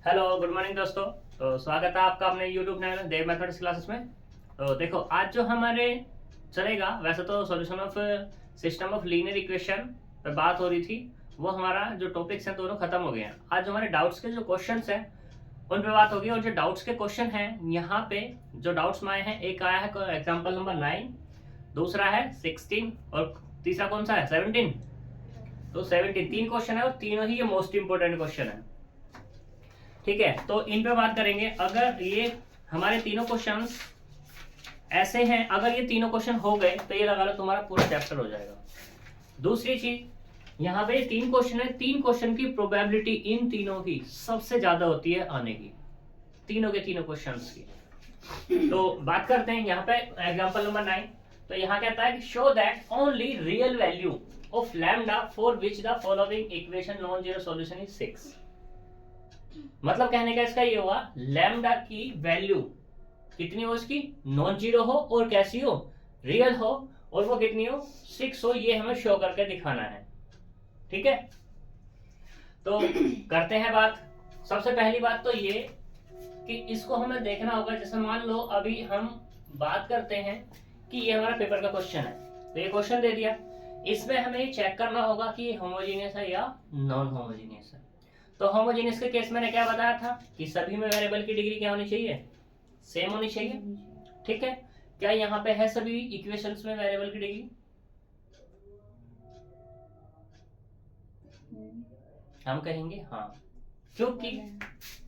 Hello good morning दोस्तों। तो स्वागत है आपका अपने यूट्यूब चैनल देव मैथमेटिक्स क्लासेस में। तो देखो आज जो हमारे चलेगा, वैसे तो solution of system of linear equation पे बात हो रही थी, वो हमारा जो टॉपिक्स हैं दोनों खत्म हो गए हैं। आज हमारे डाउट्स के जो क्वेश्चंस हैं उन पे बात होगी। और जो डाउट्स के क्वेश्चन हैं यहाँ पे जो डाउट्स में आए हैं, एक आया है एग्जाम्पल नंबर 9, दूसरा है 16 और तीसरा कौन सा है 17। तो 17 तीन क्वेश्चन है और तीनों ही ये मोस्ट इंपोर्टेंट क्वेश्चन है। ठीक है, तो इन पे बात करेंगे। अगर ये हमारे तीनों क्वेश्चंस ऐसे हैं, अगर ये तीनों क्वेश्चन हो गए तो ये लगा लो तुम्हारा पूरा चैप्टर हो जाएगा। दूसरी चीज, यहाँ पे तीन क्वेश्चन है, तीन क्वेश्चन की प्रोबेबिलिटी इन तीनों की सबसे ज्यादा होती है आने की, तीनों के तीनों क्वेश्चंस की। तो बात करते हैं यहाँ पे एग्जांपल नंबर 9। तो यहाँ कहता है कि show that only real value of lambda for which the following equation non zero solution is 6। मतलब कहने का इसका ये हुआ, लैम्डा की वैल्यू कितनी हो, उसकी नॉन जीरो हो और कैसी हो, रियल हो, और वो कितनी हो 6 हो, ये हमें शो करके दिखाना है। ठीक है, तो करते हैं बात। सबसे पहली बात तो ये कि इसको हमें देखना होगा। जैसे मान लो अभी हम बात करते हैं कि ये हमारा पेपर का क्वेश्चन है, तो ये क्वेश्चन दे दिया, इसमें हमें चेक करना होगा कि होमोजीनियस है या नॉन होमोजीनियस है। तो होमोजेनियस के केस मैंने क्या बताया था कि सभी में वेरिएबल की डिग्री क्या होनी चाहिए, सेम होनी चाहिए। ठीक है, क्या यहाँ पे है सभी इक्वेशंस में वेरिएबल की डिग्री? हम कहेंगे हाँ, क्योंकि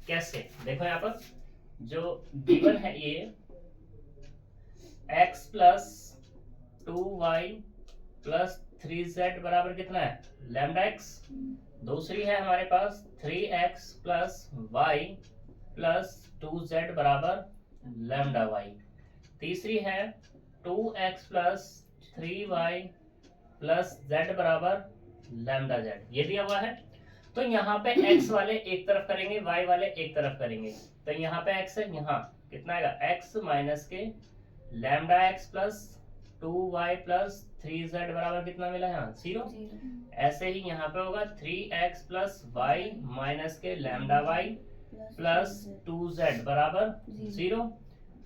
कैसे देखो यहाँ पर जो गिवन है ये x plus 2y plus 3z बराबर कितना है लैम्डा x। दूसरी है हमारे पास 3x plus y plus 2z बराबर लैम्डा y। तीसरी है 2x plus 3y plus z बराबर लैम्डा z, ये दिया हुआ है। तो यहाँ पे x वाले एक तरफ करेंगे, y वाले एक तरफ करेंगे। तो यहाँ पे x है, यहाँ कितना आएगा x माइनस के lambda x plus 2y plus 3z बराबर कितना मिला है 0। ऐसे ही यहाँ पे होगा 3x प्लस वाई माइनस के लैम्डा y प्लस 2z बराबर 0।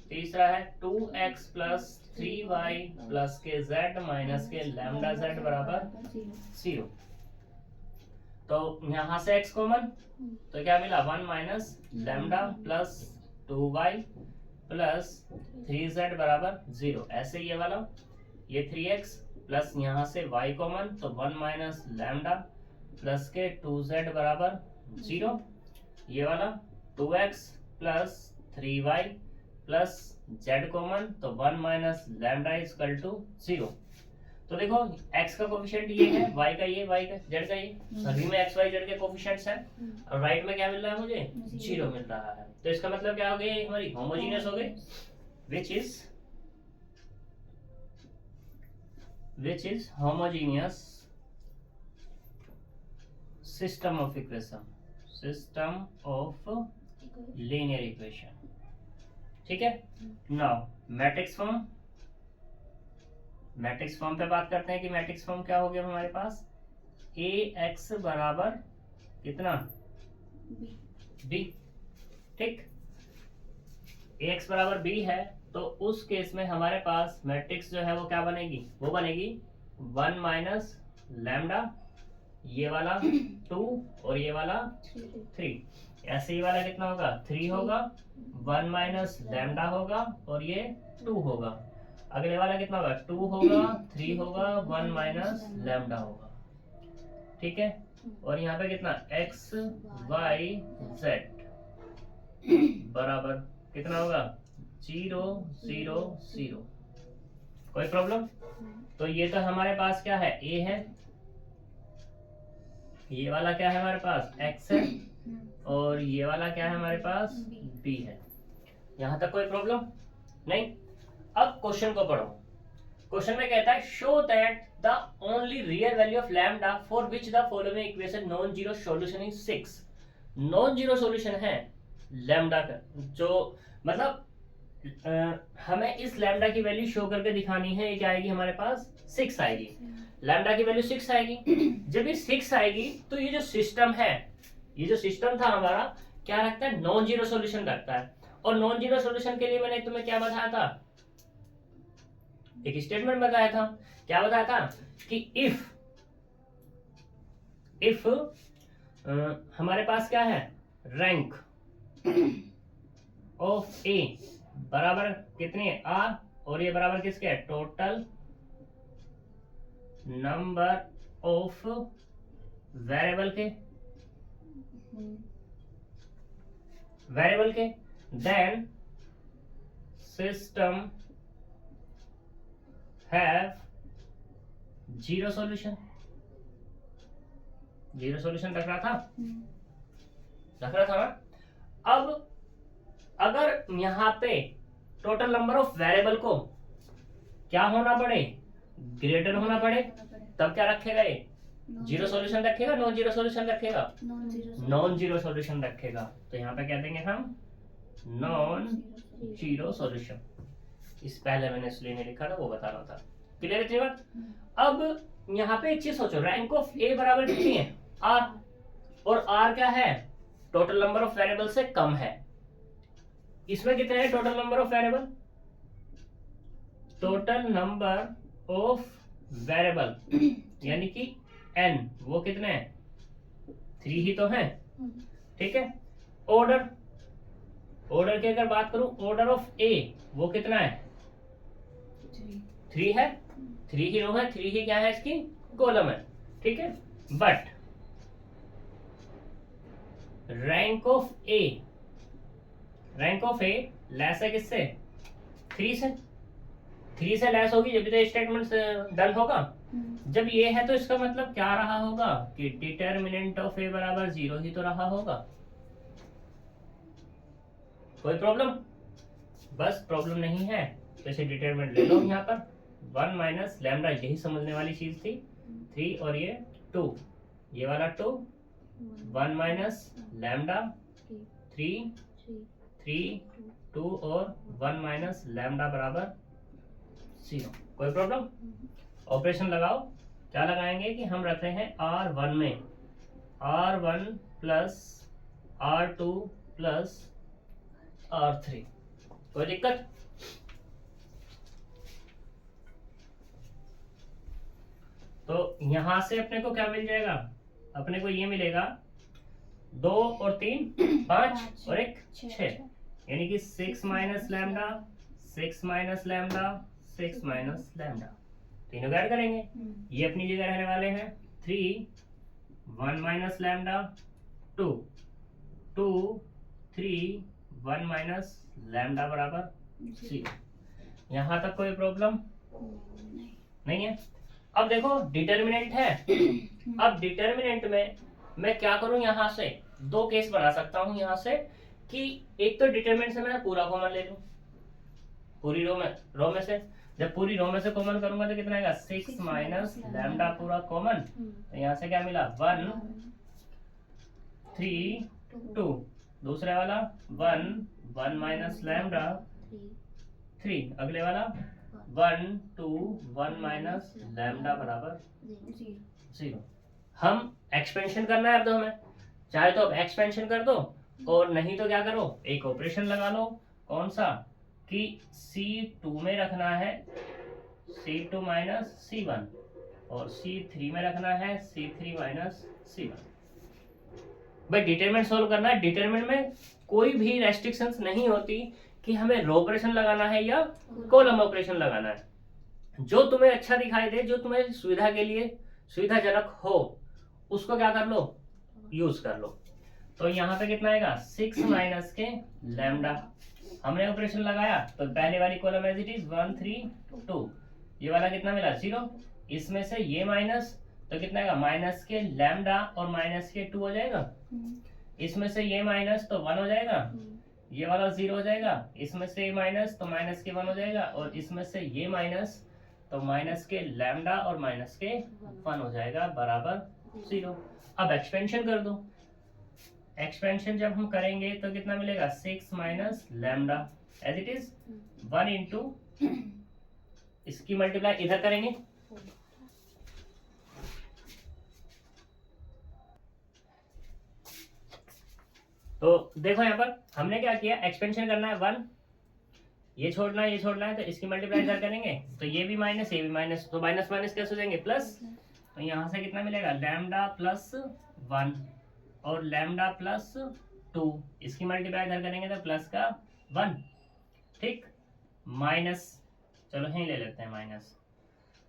तीसरा है 2x प्लस 3y प्लस के z माइनस के लैम्डा z बराबर 0। तो यहाँ से x कॉमन, तो क्या मिला 1 minus lambda plus 2y plus 3z बराबर 0। ऐसे ये वाला ये 3x प्लस यहाँ से y कॉमन, तो 1 माइनस लैम्डा प्लस के 2z बराबर 0। ये वाला 2x plus 3y plus z common, तो 1 माइनस लैम्डा इक्वल टू 0। तो देखो x का कोफिशिएंट ये है, y का ये, y का z का ये, सभी में x y z के कोफिशिएंट्स हैं। और राइट में क्या मिल रहा है मुझे 0 मिल रहा है। तो इसका मतलब क्या हो गई, हमारी होमोजीनियस हो गई, which is homogeneous system of equation, system of linear equation। ठीक है, नाउ मैट्रिक्स फॉर्म पे बात करते हैं कि मैट्रिक्स फॉर्म क्या हो गया हमारे पास, ax बराबर कितना b। ठीक, ax बराबर b है, तो उस केस में हमारे पास मैट्रिक्स जो है वो क्या बनेगी, वो बनेगी 1 माइनस लैम्डा, ये वाला 2 और ये वाला 3। ऐसे ही वाला कितना होगा 3 होगा, 1 माइनस लैम्डा होगा और ये 2 होगा। अगले वाला कितना होगा 2 होगा, 3 होगा, 1 माइनस लैम्डा होगा। ठीक है, और यहाँ पे कितना x y z बराबर कितना होगा 0 0 0। कोई प्रॉब्लम? तो ये तो हमारे पास क्या है a है, ये वाला क्या है हमारे पास x है, और ये वाला क्या है हमारे पास b है। यहां तक कोई प्रॉब्लम नहीं। अब क्वेश्चन को पढ़ो। क्वेश्चन में कहता है show that the only real value of lambda for which the following equation non zero solution is 6। Non zero solution है लैम्डा का, जो मतलब हमें इस लैम्डा की वैल्यू शो करके दिखानी है। ये क्या आएगी हमारे पास 6 आएगी, लैम्डा की वैल्यू 6 आएगी। जब ये 6 आएगी तो ये जो सिस्टम है, ये जो सिस्टम था हमारा, क्या रखता है, नॉन जीरो सॉल्यूशन रखता है। और नॉन जीरो सॉल्यूशन के लिए मैंने तुम्हें क्या बताया था, एक स्टेटमेंट बताया था। क्या बताया था कि इफ हमारे पास क्या है, रैंक ऑफ ए बराबर कितनी है, आर, और ये बराबर किसके है, टोटल नंबर ऑफ वेरिएबल के, then system have zero solution. Zero solution रख रहा था ना। अब अगर यहाँ पे टोटल नंबर ऑफ वेरिएबल को क्या होना पड़े, ग्रेटर होना पड़े, तब क्या रखेगा, ये जीरो सॉल्यूशन रखेगा, नॉन जीरो सॉल्यूशन रखेगा, नॉन जीरो सॉल्यूशन रखेगा। तो यहाँ पे क्या देंगे हम, नॉन जीरो सॉल्यूशन। इस पहले मैंने इसलिए नहीं लिखा था, वो बता रहा था। क्लियर है बात। अब यहाँ पे एक चीज सोचो, रैंक ऑफ ए बराबर कितनी है, आर, और आर क्या है, टोटल नंबर ऑफ वेरिएबल से कम है। इसमें कितने हैं total number of variable, total number of variable यानी कि n, वो कितने हैं, 3 ही तो हैं, ठीक है। ऑर्डर की अगर बात करूं, ऑर्डर ऑफ ए वो कितना है, 3 है, 3 ही रो है, 3 ही क्या है, इसकी कॉलम है, ठीक है। But rank of A less है किससे, 3 से, 3 से लेस होगी जब तो स्टेटमेंट डन होगा। जब ये है तो इसका मतलब क्या रहा होगा कि डिटर्मिनेंट ऑफ ए बराबर 0 ही तो रहा होगा। कोई प्रॉब्लम, बस प्रॉब्लम नहीं है तो इसे डिटरमिनेंट ले लो यहाँ पर, 1 माइनस लैम्डा, यही समझने वाली चीज थी, 3 और ये 2, ये वाला 2, 1 माइनस लैम्डा 3, 2 और 1 माइनस लैम्डा बराबर 0। कोई प्रॉब्लम। ऑपरेशन लगाओ, क्या लगाएंगे कि हम रख रहे हैं R1 में R1 plus R2 plus R3। कोई दिक्कत, तो यहां से अपने को क्या मिल जाएगा, अपने को ये मिलेगा 2 और 3 5 और 1 6, यानी कि 6 minus lambda 6 minus lambda 6 minus lambda, तीनों ऐड करेंगे, ये अपनी जगह रहने वाले हैं 3 1 माइनस लैम्डा 2 3 1 माइनस लैम्डा बराबर 0। यहाँ तक कोई प्रॉब्लम नहीं है। अब देखो डिटर्मिनेंट है, अब डिटर्मिनेंट में मैं क्या करूं, यहाँ से 2 केस बना सकता हूं यहाँ से, कि एक तो डिटर्मिनेंट से मैं पूरा कॉमन ले लूं, पूरी रो में से, जब पूरी रो में से कॉमन करूंगा तो कितना आएगा, 6 माइनस लैम्डा पूरा कॉमन, तो यहाँ से क्या मिला 1 3 2, दूसरे वाला 1 माइनस लैम्डा 3, अगले वाला 1 2 1 माइनस लैम्डा बराबर 0। हम एक्सपेंशन करना है अब तो हमें, चाहे तो अब एक्सपेंशन कर दो और नहीं तो क्या करो, एक ऑपरेशन लगा लो, कौन सा, कि C2 में रखना है C2 माइनस C1 और C3 में रखना है C3 माइनस C1। भाई डिटरमिनेंट सोल्व करना है, डिटरमिनेंट में कोई भी रेस्ट्रिक्शंस नहीं होती कि हमें रो ऑपरेशन लगाना है या कॉलम ऑपरेशन लगाना है, जो तुम्हें अच्छा दिखाई दे, जो तुम्हें सुविधा के लिए सुविधाजनक हो, उसको क्या कर लो, यूज कर लो। तो यहाँ पे कितना आएगा, 6 माइनस के लैम्डा, हमने ऑपरेशन लगाया तो पहले वाली कॉलम एज इट इज 1 3 2, ये वाला कितना मिला 0, इसमें से ये माइनस तो कितना आएगा, माइनस के लैम्डा और माइनस के 2 हो जाएगा, इसमें से ये माइनस तो 1 हो जाएगा, ये वाला 0 हो जाएगा, इसमें से ये माइनस तो माइनस के 1 हो जाएगा, और इसमें से ये माइनस तो माइनस के लैम्डा और माइनस के 1 हो जाएगा बराबर 0। अब एक्सपेंशन कर दो, एक्सपेंशन जब हम करेंगे तो कितना मिलेगा, 6 minus lambda as it is 1 into, इसकी मल्टीप्लाई इधर करेंगे, तो देखो यहाँ पर हमने क्या किया, एक्सपेंशन करना है 1, ये छोड़ना है, ये छोड़ना है, तो इसकी मल्टीप्लाई इधर करेंगे तो ये भी माइनस, ये भी माइनस, तो माइनस माइनस कैसे हो जाएंगे प्लस। तो यहाँ से कितना मिलेगा, लैम्डा प्लस 1 और लैम्डा प्लस 2, इसकी मल्टीप्लाई इधर करेंगे तो प्लस का 1, ठीक, माइनस, चलो यहीं ले लेते हैं माइनस।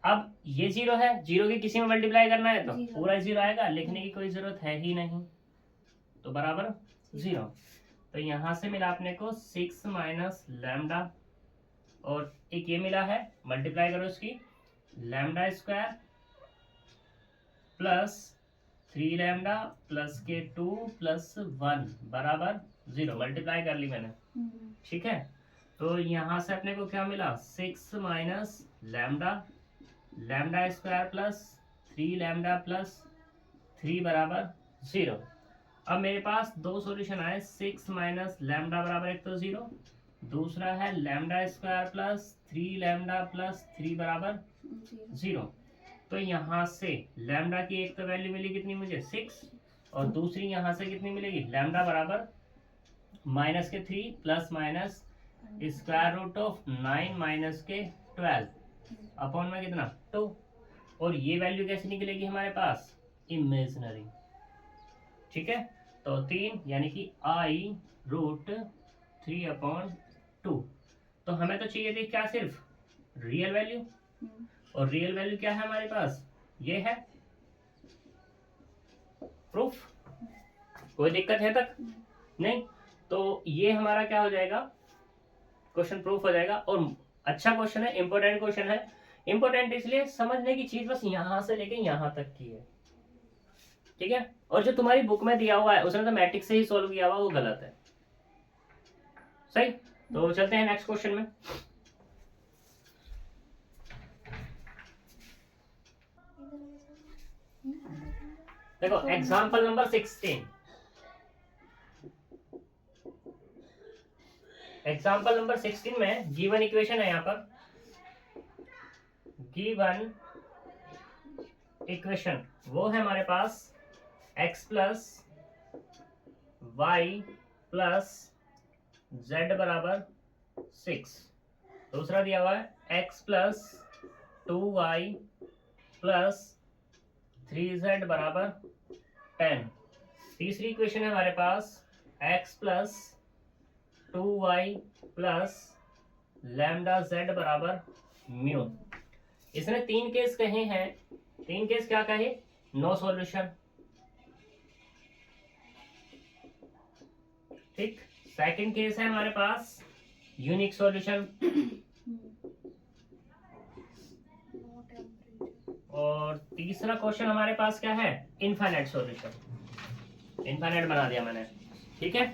अब ये जीरो है, जीरो की किसी में मल्टीप्लाई करना है तो पूरा जीरो आएगा, लिखने की कोई जरूरत है ही नहीं, तो बराबर जीरो। तो यहाँ से मिला अपने को 6 माइनस लैम्डा, और एक ये मिला है, मल्टीप्लाई करो इसकी, lambda square plus 3 lambda plus के 2 प्लस 1 बराबर 0, मल्टीप्लाई कर ली मैंने, ठीक है। तो यहाँ से अपने को क्या मिला, 6 minus lambda, lambda square plus 3 lambda plus 3 बराबर 0। अब मेरे पास दो सॉल्यूशन आए, 6 माइनस लैम्डा बराबर, एक तो 0, दूसरा है lambda square plus 3 lambda plus 3 बराबर 0। तो यहाँ से लैम्डा की एक तो वैल्यू मिली कितनी मुझे 6, और दूसरी यहाँ से कितनी मिलेगी, लैम्डा बराबर माइनस के 3 plus minus square root of 9 minus के 12 अपॉन में कितना 2, और ये वैल्यू कैसे निकलेगी हमारे पास, इमेजिनरी, ठीक है। तो 3 यानी कि आई रूट 3 अपॉन 2। तो हमें तो चाहिए थी क्या, सिर्फ रियल वैल्यू, और रियल वैल्यू क्या है हमारे पास, ये है प्रूफ, कोई दिक्कत है तक नहीं। तो ये हमारा क्या हो जाएगा, क्वेश्चन प्रूफ हो जाएगा, और अच्छा क्वेश्चन है, इंपॉर्टेंट क्वेश्चन है। इंपॉर्टेंट इसलिए समझने की चीज बस यहां से लेके यहां तक की है, ठीक है। और जो तुम्हारी बुक में दिया हुआ है उसने तो मैट्रिक्स से ही सॉल्व किया हुआ, वो गलत है, सही। तो चलते हैं नेक्स्ट क्वेश्चन में। देखो एग्जाम्पल नंबर 16, एग्जाम्पल नंबर 16 में गिवन इक्वेशन है, यहाँ पर गिवन इक्वेशन वो है हमारे पास x plus y plus z बराबर 6, दूसरा दिया हुआ है x plus 2y plus 3z बराबर 10, तीसरी इक्वेशन है हमारे पास x plus 2y plus lambda z बराबर म्यू। इसने तीन केस कहे हैं, तीन केस क्या कहे, नो सॉल्यूशन, ठीक। सेकंड केस है हमारे पास यूनिक सॉल्यूशन, और तीसरा क्वेश्चन हमारे पास क्या है, इनफाइनाइट सॉल्यूशन, इनफाइनाइट बना दिया मैंने, ठीक है।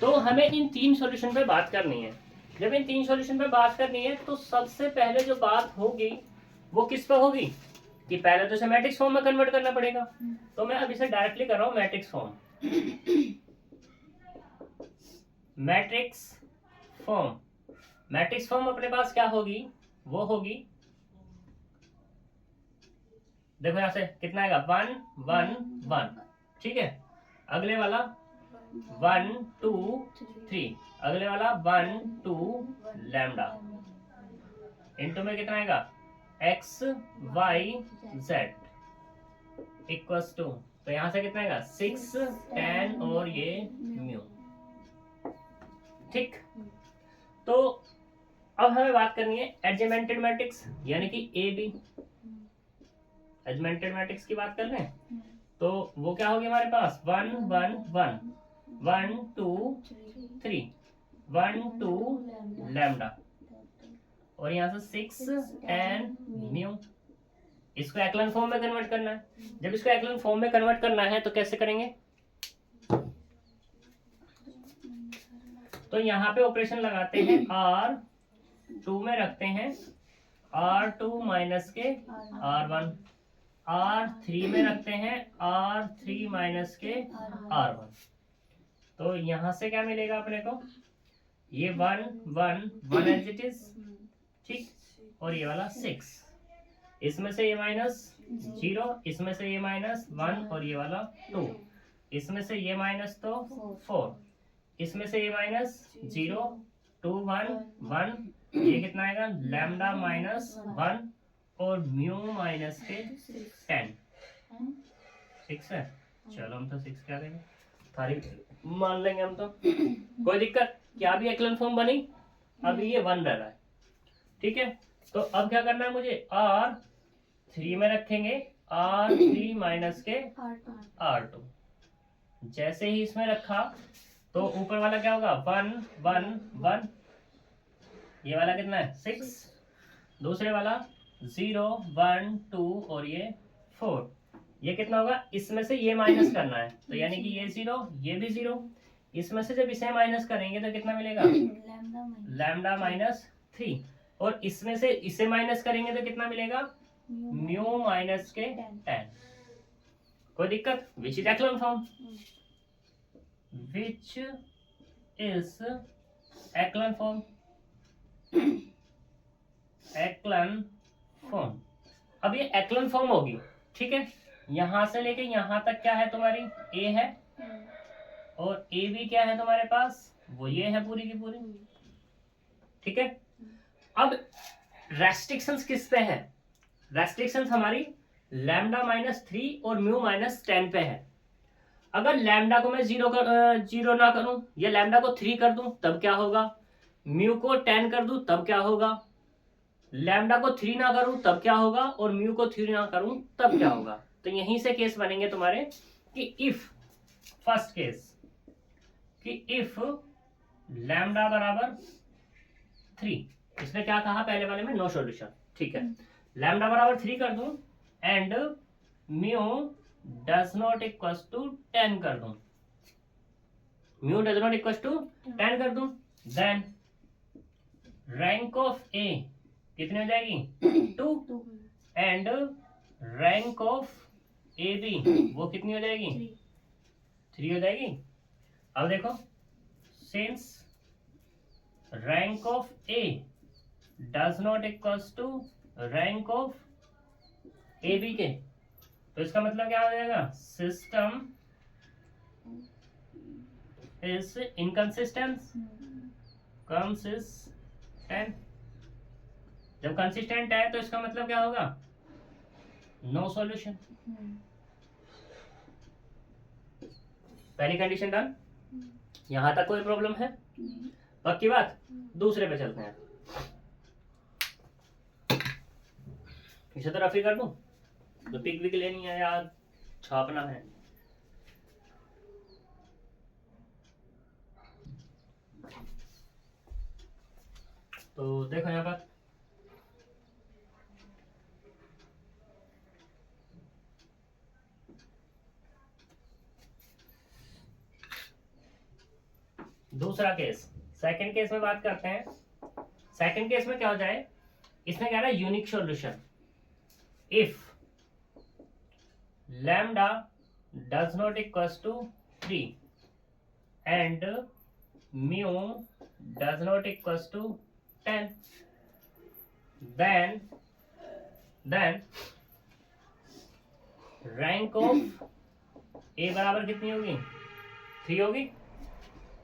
तो हमें इन तीन सॉल्यूशन पे बात करनी है। जब इन तीन सॉल्यूशन पे बात करनी है तो सबसे पहले जो बात होगी वो किस पे होगी, कि पहले तो इसे मैट्रिक्स फॉर्म में कन्वर्ट करना पड़ेगा। तो मैं अब इसे डायरेक्टली कर रहा हूं matrix form, matrix form. Matrix form अपने पास क्या होगी, वो होगी, देखो यहां से कितना आएगा 1 1 1, ठीक है। अगले वाला 1 2 3, अगले वाला 1 2 लैम्डा, इनटू में कितना आएगा x y z equals to, तो यहां से कितना आएगा 6 10 और ये म्यू, ठीक। तो अब हमें बात करनी है एडजेमेंटेड मैट्रिक्स, यानी कि ए बी, एडजेमेंटेड मैट्रिक्स की बात कर रहे हैं। तो वो क्या होगी हमारे पास 1 1 1 1 2 3 1 2 लैम्डा, और यहाँ से 6 10 म्यू। इसको एक्लन फॉर्म में कन्वर्ट करना है। जब इसको एक्लन फॉर्म में कन्वर्ट करना है तो कैसे करेंगे, तो यहाँ पे ऑपरेशन लगाते हैं, R2 में रखते हैं R2 माइनस के R1, R3 में रखते हैं R3 माइनस के R1। तो यहाँ से क्या मिलेगा अपने को, ये 1 1 1 एज इट इज, ठीक, और ये वाला 6, इसमें से ये माइनस 0, इसमें से ये माइनस 1 और ये वाला 2, इसमें से ये माइनस तो 4, इसमें से ये माइनस 0, 2 1 1, ये कितना आएगा लैम्डा माइनस 1 और म्यू माइनस के 10। 6 है, चलो हम तो 6 क्या देंगे, थारी मान लेंगे हम तो। कोई दिक्कत, क्या भी एक्लन फॉर्म बनी, अभी ये 1 रह रहा है, ठीक है। तो अब क्या करना है मुझे, R3 में रखेंगे R3 माइनस के R2। जैसे ही इसमें रखा तो ऊपर वाला क्या होगा 1 1 1, ये वाला कितना है 6, दूसरे वाला 0 1 2 और ये 4, ये कितना होगा, इसमें से ये माइनस करना है तो यानी कि ये 0 ये भी 0, इसमें से जब इसे माइनस करेंगे तो कितना मिलेगा लैम्डा माइनस 3, और इसमें से इसे माइनस करेंगे तो कितना मिलेगा म्यू माइनस के 10। कोई दिक्कत, which is एक्लन form, which is एक्लन form, एक्लन form. अब ये एक्लन फॉर्म होगी, ठीक है। यहां से लेके यहां तक क्या है तुम्हारी, ए है, और ए भी क्या है तुम्हारे पास, वो ये है पूरी की पूरी, ठीक है। अब रेस्ट्रिक्शंस किस पे है, रेस्ट्रिक्शंस हमारी लैम्डा माइनस 3 और म्यू माइनस 10 पे है। अगर लैम्डा को मैं 0 ना करूं या लैम्डा को 3 कर दूं तब क्या होगा, म्यू को 10 कर दूं तब क्या होगा, लैम्डा को 3 ना करूं तब क्या होगा, और म्यू को 3 ना करूं तब क्या होगा। तो यहीं से केस बनेंगे तुम्हारे कि इफ, फर्स्ट केस कि इफ लैम्डा बराबर 3, इसने क्या कहा पहले वाले में, नो सॉल्यूशन, ठीक है। लैम्डा बराबर 3 कर दूं and mu does not equals to 10 कर दूं, mu does not equals to 10 कर दूं, देन रैंक ऑफ ए कितनी हो जाएगी 2, and rank of A B वो कितनी हो जाएगी 3 हो जाएगी। अब देखो, since rank of A does not equals to rank of A B के, तो इसका मतलब क्या हो जाएगा, सिस्टम इज इनकंसिस्टेंट, कंसिस्टेंट। जब कंसिस्टेंट है तो इसका मतलब क्या होगा, नो सॉल्यूशन। पहली कंडीशन डन, यहां तक कोई प्रॉब्लम है, पक्की बात। दूसरे पे चलते हैं, इसे तो रफी कर दूं, तो पिक विक लेनी है यार, छापना है। तो देखो यहाँ पर दूसरा केस, सेकंड केस में बात करते हैं। सेकंड केस में क्या हो जाए, इसमें कह रहा है unique solution if lambda does not equals to 3 and mu does not equals to 10, then rank of A बराबर कितनी होगी 3 होगी,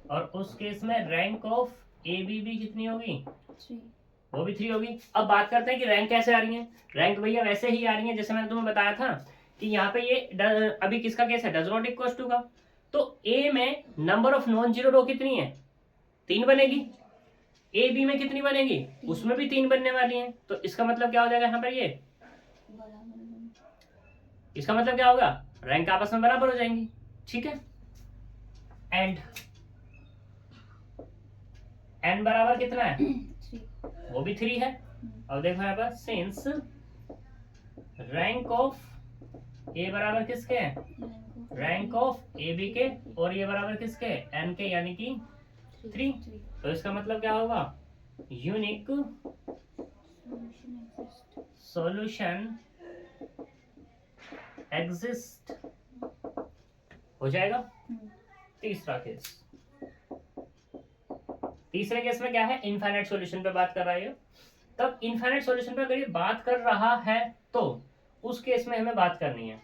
और उस केस में रैंक ऑफ ए बी भी कितनी होगी 3, वो भी 3 होगी। अब बात करते हैं कि रैंक कैसे आ रही है। रैंक भैया वैसे ही आ रही है जैसे मैंने तुम्हें बताया था कि यहाँ पे ये अभी किसका केस है, डज नॉट इक्वल टू का। तो ए में नंबर ऑफ नॉन जीरो रो कितनी है 3 बनेगी, ए बी में कितनी बनेगी उसमें भी 3 बनने वाली है। तो इसका मतलब क्या हो जाएगा यहाँ पर, ये इसका मतलब क्या होगा, रैंक आपस में बराबर हो जाएंगी, ठीक है। एंड एन बराबर कितना है 3, वो भी 3 है। अब देखो यहाँ पर सिंस रैंक ऑफ ए बराबर किसके है, रैंक ऑफ ए बी के, और ये बराबर किसके एन के यानी कि 3। तो इसका मतलब क्या होगा, यूनिक सॉल्यूशन एग्जिस्ट हो जाएगा। तीसरा केस, तीसरे केस में क्या है, इनफाइनाइट सॉल्यूशन पे बात कर रहा है। तब इनफाइनाइट सॉल्यूशन पे अगर ये बात कर रहा है तो उस केस में हमें बात करनी है।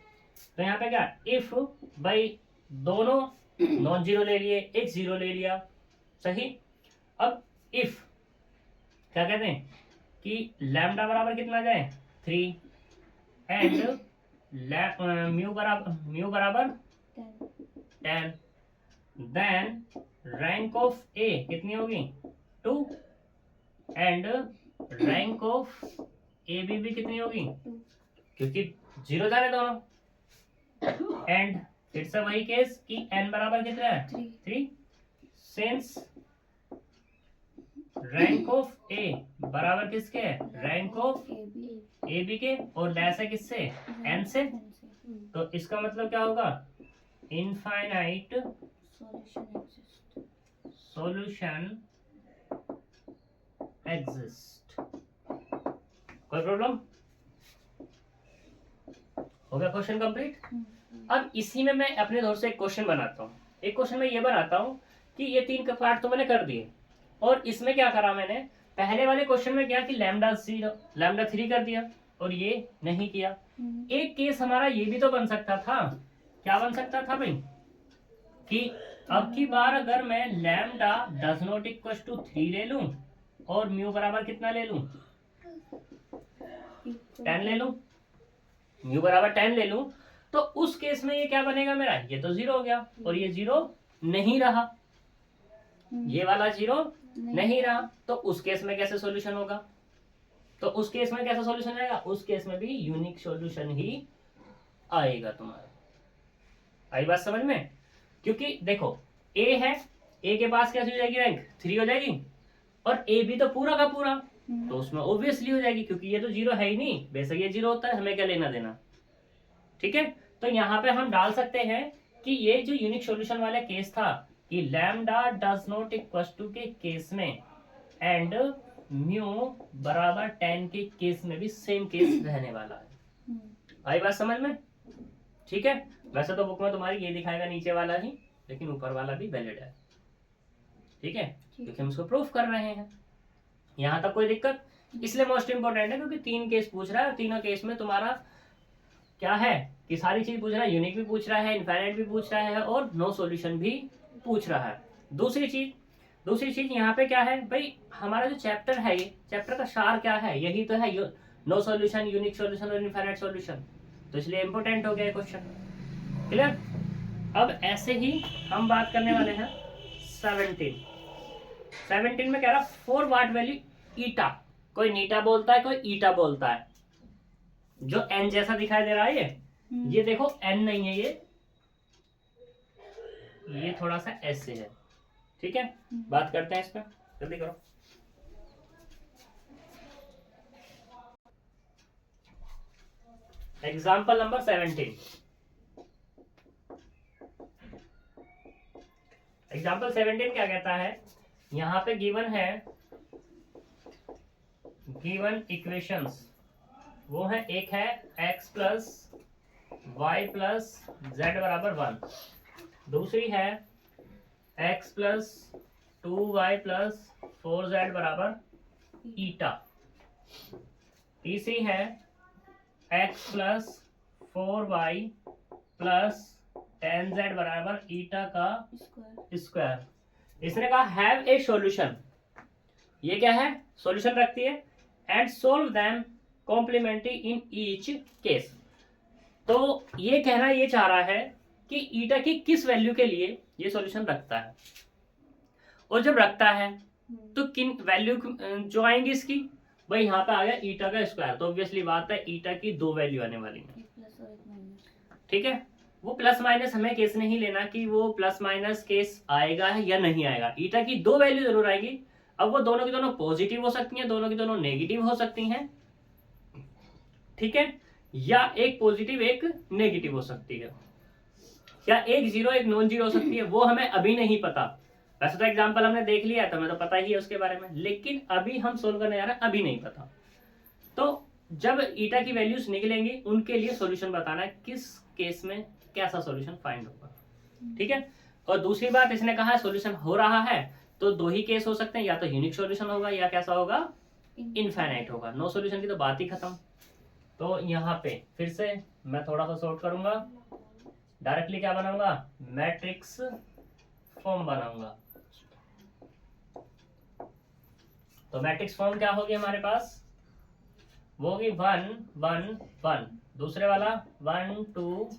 तो यहाँ पे क्या, इफ बाई दोनों नॉन जीरो ले लिए, एक जीरो ले लिया, सही। अब इफ क्या कहते हैं कि लैम्डा बराबर कितना आ जाए 3 एंड म्यू बराबर 10, देन रैंक ऑफ ए कितनी होगी 2 and rank of A B भी कितनी होगी, क्योंकि जीरो जा रहे दोनों। एंड फिर से वही केस कि n बराबर कितना है 3, सिंस रैंक ऑफ ए बराबर किसके है रैंक ऑफ ए बी के, और लेस है किससे n से, तो इसका मतलब क्या होगा इनफाइनाइट सॉल्यूशन एग्जिस्ट। कोई प्रॉब्लम? हो गया क्वेश्चन कंप्लीट। अब इसी में मैं अपने तौर से एक क्वेश्चन बनाता हूँ। एक क्वेश्चन में ये बनाता हूँ कि ये 3 पार्ट तो मैंने कर दिए, और इसमें क्या करा मैंने, पहले वाले क्वेश्चन में क्या कि लैम्डा 3 कर दिया और ये नहीं किया। एक केस हमारा ये भी तो बन सकता था, क्या बन सकता था भाई, कि अब की बार अगर मैं lambda does not equal to 3 ले लूं और म्यू बराबर कितना ले लूं 10 ले लूं, म्यू बराबर 10 ले लूं, तो उस केस में ये क्या बनेगा मेरा, ये तो जीरो हो गया और ये जीरो नहीं रहा, ये वाला जीरो नहीं रहा, तो उस केस में कैसे सॉल्यूशन होगा, तो उस केस में कैसा सॉल्यूशन आएगा, उस केस में भी यूनिक सॉल्यूशन ही आएगा तुम्हारा। आई बात समझ में? क्योंकि देखो ए है, ए के पास क्या हो जाएगी रैंक 3 हो जाएगी, और ए भी तो पूरा का पूरा, तो उसमें ऑब्वियसली हो जाएगी, क्योंकि ये तो जीरो है ही नहीं, बेशक ये जीरो होता है, हमें क्या लेना देना, ठीक है। तो यहाँ पे हम डाल सकते हैं कि ये जो यूनिक सॉल्यूशन वाला केस था कि lambda does not equal to के केस में एंड म्यू बराबर 10 के केस में भी सेम केस रहने वाला है। आई बात समझ में? ठीक है। वैसे तो बुक में तुम्हारी ये दिखाएगा नीचे वाला ही, लेकिन ऊपर वाला भी वैलिड है, ठीक है, क्योंकि हम उसको प्रूफ कर रहे हैं। यहाँ तक कोई दिक्कत? इसलिए मोस्ट इंपोर्टेंट है क्योंकि 3 केस पूछ रहा है, तीनों केस में तुम्हारा क्या है कि सारी चीज पूछ रहा है, यूनिक भी पूछ रहा है, इनफाइनाइट भी पूछ रहा है, और नो सॉल्यूशन भी पूछ रहा है। दूसरी चीज यहाँ पे क्या है भाई, हमारा जो चैप्टर है, ये चैप्टर का सार क्या है, यही तो है, नो सॉल्यूशन, यूनिक सॉल्यूशन और इनफाइनाइट सॉल्यूशन, तो इसलिए इंपोर्टेंट हो गया क्वेश्चन। क्लियर? अब ऐसे ही हम बात करने वाले हैं 17 में कह रहा 4 वाट वैल्यू ईटा, कोई नीटा बोलता है, कोई ईटा बोलता है, जो एन जैसा दिखाई दे रहा है ये देखो एन नहीं है, ये थोड़ा सा एस से है, ठीक है। बात करते हैं इस पर, जल्दी करो। Example number 17। एग्जाम्पल 17 क्या कहता है, यहाँ पे गिवन है, गिवन इक्वेशंस वो है, एक है x plus y plus z बराबर 1, दूसरी है x plus 2y plus 4z बराबर ईटा, तीसरी है x plus 4y plus 10z बराबर ईटा का स्क्वायर। इसने कहा हैव ए सॉल्यूशन, ये क्या है, सॉल्यूशन रखती है, and solve them complementary in each case. तो ये कहना ये चाह रहा है कि ईटा की किस वैल्यू के लिए ये सॉल्यूशन रखता है, और जब रखता है तो किन वैल्यू जो आएंगी इसकी, भाई यहाँ पे आ गया ईटा का स्क्वायर, तो ऑब्वियसली बात है ईटा की 2 वैल्यू आने वाली है, ठीक है। वो प्लस माइनस हमें केस नहीं लेना कि वो प्लस माइनस केस आएगा है या नहीं आएगा, ईटा की 2 वैल्यू जरूर आएगी। अब वो दोनों की दोनों पॉजिटिव हो सकती हैं, दोनों की दोनों नेगेटिव हो सकती हैं, ठीक है, या एक पॉजिटिव एक नेगेटिव हो सकती है, या एक जीरो एक नॉन जीरो हो सकती है, वो हमें अभी नहीं पता। वैसे तो एग्जांपल हमने देख लिया है तो हमें तो पता ही है उसके बारे में, लेकिन अभी हम सोल्व करने जा रहे हैं, अभी नहीं पता। तो जब ईटा की वैल्यूज निकलेंगी उनके लिए सॉल्यूशन बताना है, किस केस में कैसा सॉल्यूशन फाइंड होगा, ठीक है। और दूसरी बात, इसने कहा सॉल्यूशन हो रहा है तो 2 ही केस हो सकते हैं, या तो यूनिक सॉल्यूशन होगा या कैसा होगा, इनफाइनाइट होगा। नो सॉल्यूशन की तो बात ही खत्म। तो यहाँ पे फिर से मैं थोड़ा सा सॉर्ट करूंगा, डायरेक्टली क्या बनाऊंगा, मैट्रिक्स फॉर्म बनाऊंगा। तो मैट्रिक्स फॉर्म क्या होगी हमारे पास, वो होगी 1 1 1, दूसरे वाला 1 2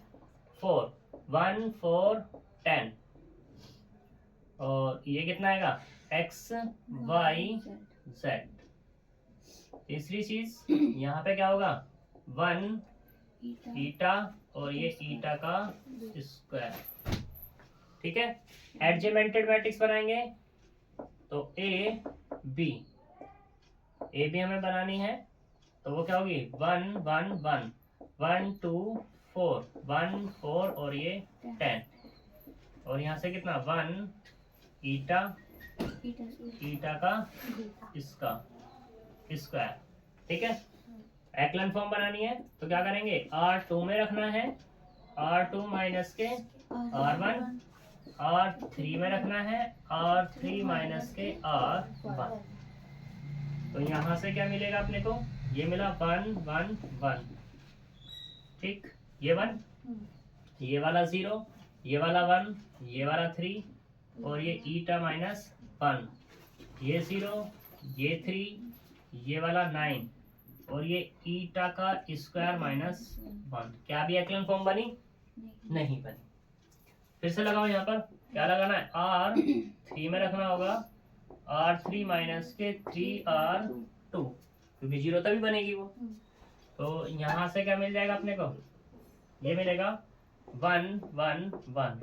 4 1 4 10, और ये कितना आएगा x y z। तीसरी चीज यहाँ पे क्या होगा 1 ईटा और ये ईटा का स्क्वायर। ठीक है, एडजेमेंटेड मैट्रिक्स बनाएंगे तो ए बी हमें बनानी है, तो वो क्या होगी 1 1 1 1 2 4 1 4 और ये 10, और यहाँ से कितना 1 ईटा का इसका स्क्वायर। ठीक है, एक्लन फॉर्म बनानी है तो क्या करेंगे, R2 में रखना है R2 माइनस के R1, R3 में रखना है R3 माइनस के R1। तो यहाँ से क्या मिलेगा अपने को, ये मिला 1 1 1। ठीक, ये 1, ये वाला 0, ये वाला 1, ये वाला 3 और ये ईटा माइनस 1, ये 0, ये 3, ये वाला 9 और ये ईटा का स्क्वायर माइनस 1। क्या भी एक्लन फॉर्म बनी, नहीं बनी। फिर से लगाओ, यहाँ पर क्या लगाना है, R3 में रखना होगा R3 माइनस के 3R2, क्योंकि 0 तभी बनेगी वो। तो यहाँ से क्या मिल जाएगा अपने को, ये मिलेगा 1 1 1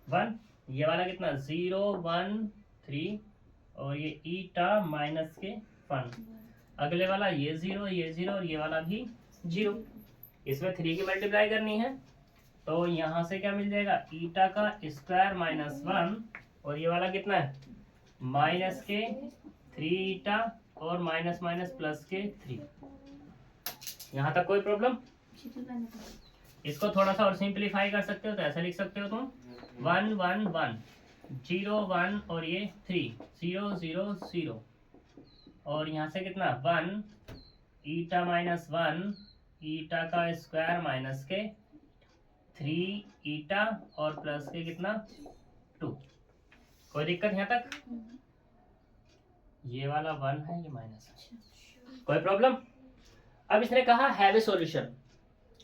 1, ये वाला कितना 0 1 3 और ये ईटा माइनस के 1, अगले वाला ये 0 और ये वाला भी 0। इसमें 3 की मल्टीप्लाई करनी है, तो यहाँ से क्या मिल जाएगा, ईटा का स्क्वायर माइनस 1 और ये वाला कितना है माइनस के 3 ईटा और माइनस माइनस प्लस के 3। यहाँ तक कोई प्रॉब्लम? इसको थोड़ा सा और सिंप्लीफाई कर सकते हो, तो ऐसा लिख सकते हो तुम 1 1 1 0 1 और ये 3 0 0 0 और यहाँ से कितना 1 ईटा माइनस 1 ईटा का स्क्वायर माइनस के 3 ईटा और प्लस के कितना 2। कोई दिक्कत यहाँ तक? ये वाला 1 है, ये माइनस है, कोई प्रॉब्लम? अब इसने कहा have a solution.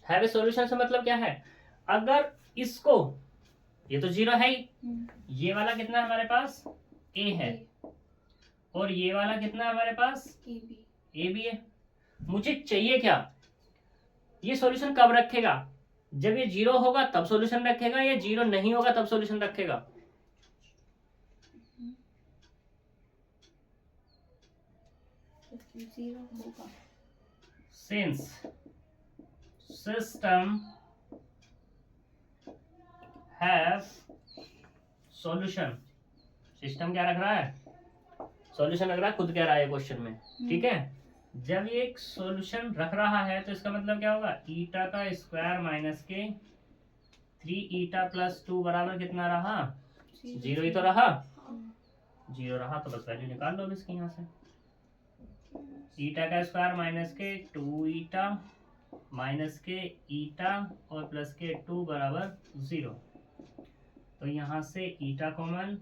Have a solution से मतलब क्या है, अगर इसको, ये तो 0 है ही, ये वाला कितना है हमारे पास a है और ये वाला कितना है हमारे पास a भी है। मुझे चाहिए क्या, ये सॉल्यूशन कब रखेगा, जब ये 0 होगा तब सॉल्यूशन रखेगा या 0 नहीं होगा तब सॉल्यूशन रखेगा? Since system have solution, system क्या रख रहा है, सॉल्यूशन रख रहा है, खुद कह रहा है क्वेश्चन में। ठीक है, जब ये एक सॉल्यूशन रख रहा है तो इसका मतलब क्या होगा, ईटा का स्क्वायर माइनस के 3 ईटा प्लस 2 बराबर कितना रहा, 0 ही तो रहा। 0 रहा तो बस वैल्यू निकाल लो इसकी यहाँ से, ईटा का स्क्वायर माइनस के 2 ईटा माइनस के ईटा और प्लस के 2 बराबर 0। तो यहाँ से ईटा कॉमन,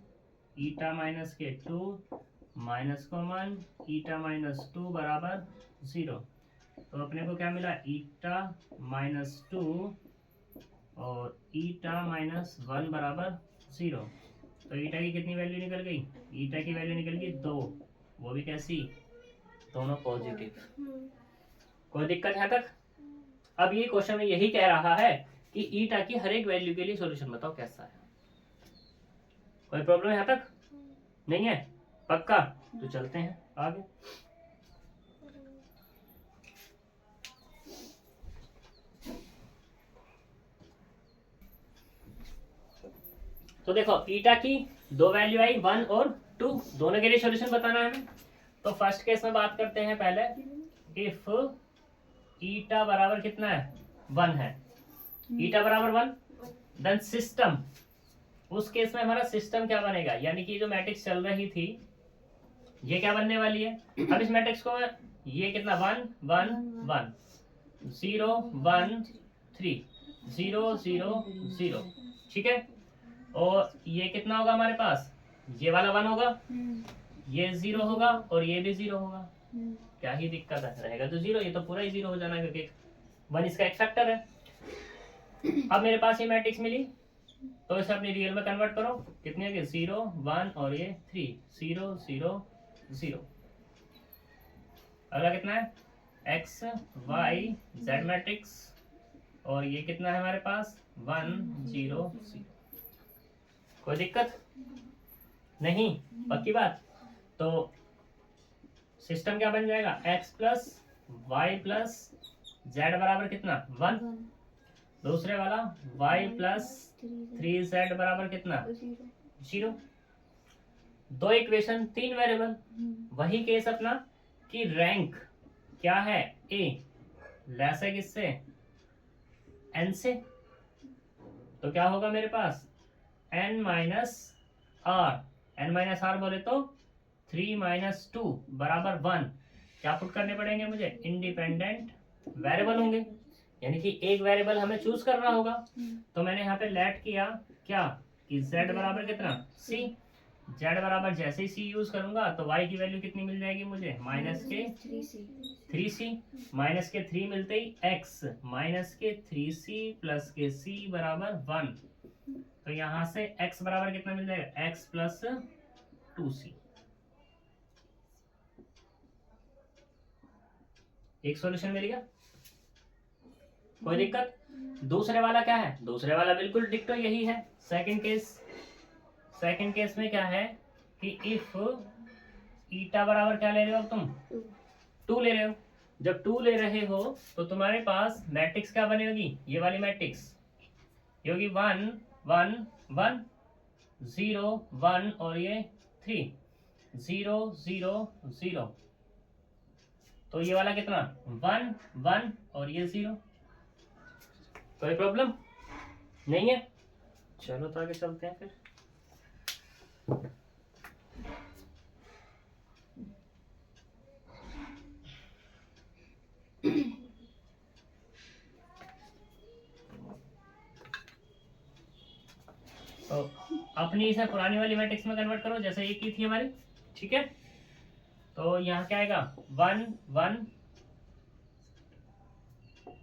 ईटा माइनस के 2 माइनस कॉमन, ईटा माइनस 2 बराबर 0। तो अपने को क्या मिला, ईटा माइनस 2 और ईटा माइनस 1 बराबर 0। तो ईटा की कितनी वैल्यू निकल गई, ईटा की वैल्यू निकल गई 2, वो भी कैसी, दोनों पॉजिटिव। कोई दिक्कत है तक? अब ये क्वेश्चन में यही कह रहा है कि ईटा की हर एक वैल्यू के लिए सॉल्यूशन बताओ कैसा है। कोई प्रॉब्लम यहाँ तक नहीं है? पक्का? तो चलते हैं आगे। तो देखो ईटा की 2 वैल्यू आई 1 और 2, दोनों के लिए सॉल्यूशन बताना है हमें। तो फर्स्ट केस में बात करते हैं पहले, इफ ईटा बराबर कितना है 1 है, ईटा बराबर 1, देन सिस्टम, उस केस में हमारा सिस्टम क्या बनेगा, यानी कि जो मैट्रिक्स चल रही थी ये क्या बनने वाली है। अब इस मैट्रिक्स को ये कितना 1 1 1 0 1 3, 0 0 0, ठीक है। और ये कितना होगा हमारे पास, ये वाला 1 होगा, ये 0 होगा और ये भी 0 होगा। क्या ही दिक्कत है, रहेगा तो 0, ये तो पूरा ही 0 हो जाना है क्योंकि 1 इसका एक फैक्टर है। अब मेरे पास ये मैट्रिक्स मिली तो इसे अपनी रियल में कन्वर्ट करो, कितनी है, 0 1 और ये 3, 0 0 0। अगला कितना है, x y z मैट्रिक्स, और ये कितना है हमारे पास 1 0 0। कोई दिक्कत नहीं, पक्की बात। तो सिस्टम क्या बन जाएगा, x plus y plus z बराबर कितना 1, दूसरे वाला y प्लस 3z बराबर कितना 0। दो इक्वेशन 3 वेरिएबल। वही केस अपना कि रैंक क्या है, a लेस है किससे, n से। तो क्या होगा मेरे पास n minus r, n minus r बोले तो 3 माइनस 2 बराबर 1। क्या पुट करने पड़ेंगे मुझे, इंडिपेंडेंट वेरिएबल होंगे, यानी कि एक वेरिएबल हमें चूज करना होगा। तो मैंने यहाँ पे लेट किया क्या कि z बराबर कितना c, z बराबर जैसे ही c यूज करूंगा तो y की वैल्यू कितनी मिल जाएगी मुझे, माइनस के 3c, माइनस के 3 मिलते ही x माइनस के 3c प्लस के c बराबर 1। तो यहाँ से x बराबर कितना मिल जाएगा, x प्लस 2c। एक सॉल्यूशन मिल गया, कोई दिक्कत। दूसरे वाला क्या है, दूसरे वाला बिल्कुल डिक्टो यही है। सेकंड केस में क्या है कि इफ ईटा बराबर क्या ले रहे हो तुम, 2 ले रहे हो। जब 2 ले रहे हो तो तुम्हारे पास मैट्रिक्स क्या बनी होगी, ये वाली मैट्रिक्स ये होगी 1 1 1 0 1 और ये 3 0 0 0। तो ये वाला कितना 1 1 और ये 0। कोई प्रॉब्लम नहीं है। चलो तो आगे चलते हैं फिर। तो अपनी इसे पुरानी वाली मैट्रिक्स में कन्वर्ट करो जैसे ये की थी हमारी, ठीक है। तो यहाँ क्या आएगा 1 1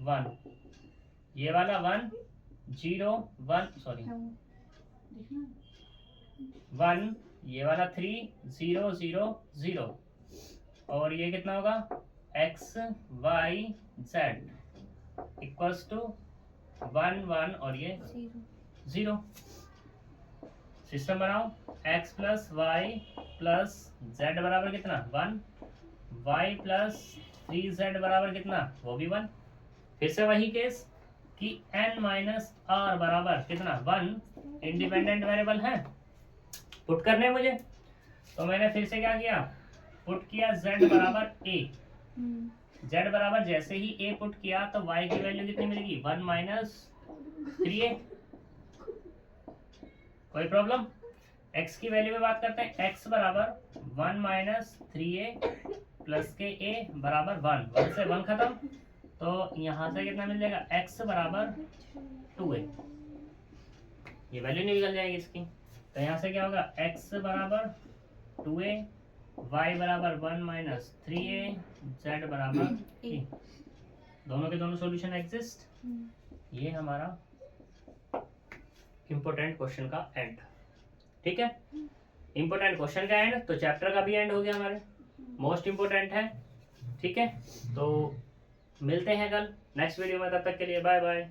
1, ये वाला 1 0 1 सॉरी 1, ये वाला 3 0 0 0, और ये कितना होगा x y z equals to 1 1 और ये 0। सिस्टम बनाओ, x plus y plus z बराबर कितना 1, y प्लस 3z बराबर कितना वो भी 1। फिर से वही केस कि n माइनस आर बराबर कितना 1, इंडिपेंडेंट वेरिएबल है पुट करने मुझे। तो मैंने फिर से क्या किया, पुट किया z बराबर a, z बराबर जैसे ही a पुट किया तो y की वैल्यू कितनी मिलेगी 1 माइनस 3a। कोई प्रॉब्लम। x की वैल्यू में बात करते हैं, x बराबर 1 माइनस 3a प्लस के a बराबर 1, 1 से 1 खत्म। तो यहाँ से कितना मिल जाएगा x बराबर 2a, ये वैल्यू निकल जाएगी इसकी। तो यहाँ से क्या होगा x बराबर 2a, y बराबर 1 माइनस 3a, z बराबर a। दोनों के दोनों सॉल्यूशन एग्जिस्ट। ये हमारा इंपोर्टेंट क्वेश्चन का एंड, ठीक है। इंपोर्टेंट क्वेश्चन का एंड तो चैप्टर का भी एंड हो गया हमारे, मोस्ट इंपोर्टेंट है, ठीक है। तो मिलते हैं कल नेक्स्ट वीडियो में, तब तक के लिए बाय बाय।